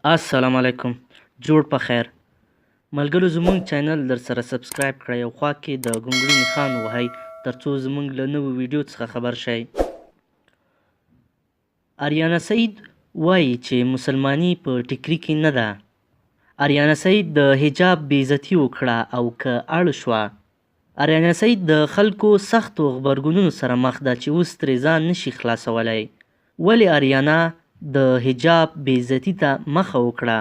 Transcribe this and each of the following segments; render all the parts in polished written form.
السلام علیکم. جوړ په خیر. ملګرو زموږ چینل در سره سبسکرایب کړئ او خوا کې د ګونګړي نښان ووهئ ترڅو زموږ له نوو ویډیو څخه خبر شئ. آریانا سعید وایي چې مسلماني په ټیکري کې نه ده. آریانا سعید د حجاب بې عزتي وکړه او که اړ شوه. آریانا سعید د خلکو سختو غبرګونونو سره مخ ده چې اوس ترې ځان نشي خلاصولی. ولې آریانا د حجاب بې عزتي ته مخه وکړه؟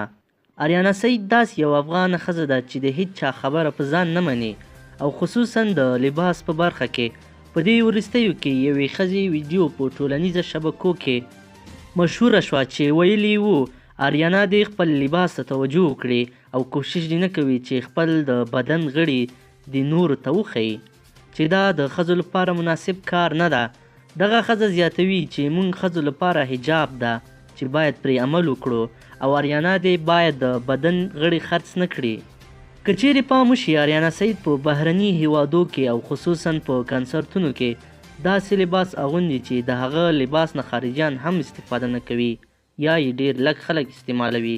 آریانا سعید داسې یو افغانه ښځه ده چې د هیچ چا خبره په ځان نه مني او خصوصا د لباس په برخه کې. په دې وروستیو کې یوې ښځې ویډیو په ټولنیزه شبکو کې مشهوره شوه چې ویلي وو آریانا دې خپل لباس ته توجه وکړي او کوشش دې نه کوي چې خپل د بدن غړي د نورو ته وښیي چې دا د ښځو لپاره مناسب کار نه ده. دغه ښځه زیاتوي چې موږ ښځو لپاره حجاب ده چې باید پرې عمل وکړو او آریانا دې باید د بدن غړي خرڅ نه کړي. که چیرې پام وشي آریانا سعید په بهرني هیوادو کې او خصوصا په کنسرتونو کې داسې لباس اغوندي چې د هغه لباس نه خارجیان هم استفاده نه کوي یا یې ډېر لږ خلک استعمالوي.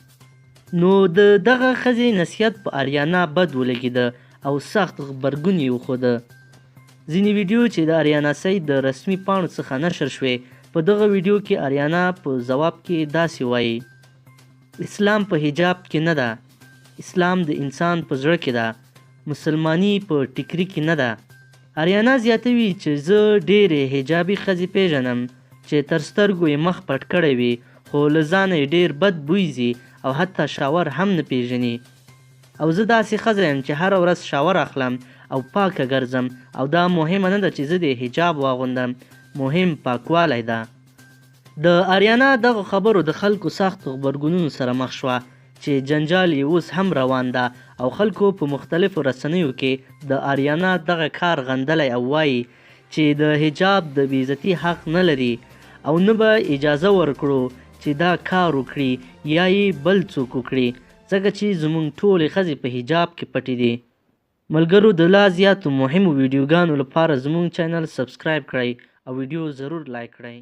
نو د دغه ښځې نصیحت په آریانا بد ولګېده او سخت غبرګون یې وښوده. ځینې ویډیو چې د آریانا سعید د رسمي پاڼو څخه نشر شوې په دغه ویډیو کې آریانا په ځواب کې داسې وایي: اسلام په حجاب کې نه ده، اسلام د انسان په زړه کې ده، مسلماني په ټیکري کې نه ده. آریانا زیاتوي چې زه ډېرې حجابي ښځې پیژنم چې تر سترګو یې مخ پټ کړی وي خو له ځانه یې ډېر بد بوی ځي او حتی شاور هم نه پیژني. او زه داسې ښځه یم چې هره ورځ شاور اخلم او پاکه ګرځم او دا مهمه نه ده چې زه د حجاب واغوندم، مهم پاکوالی ده. د آریانا دغه خبرو د خلکو سخت غبرګونونو سره مخ شوه چې جنجال یې اوس هم روان ده او خلکو په مختلفو رسنیو کې د آریانا دغه کار غندلی او وایي چې د حجاب د بې عزتي حق نه لري او نه به اجازه ورکړو چې دا کار وکړي یا یې بل څوک وکړي ځکه چې زموږ ټولې ښځې په حجاب کې پټې دي. ملګرو د لا زیاتو مهمو ویډیوګانو لپاره زموږ چینل سبسکرایب کړئ او ویډیو ضرور لایک کړئ.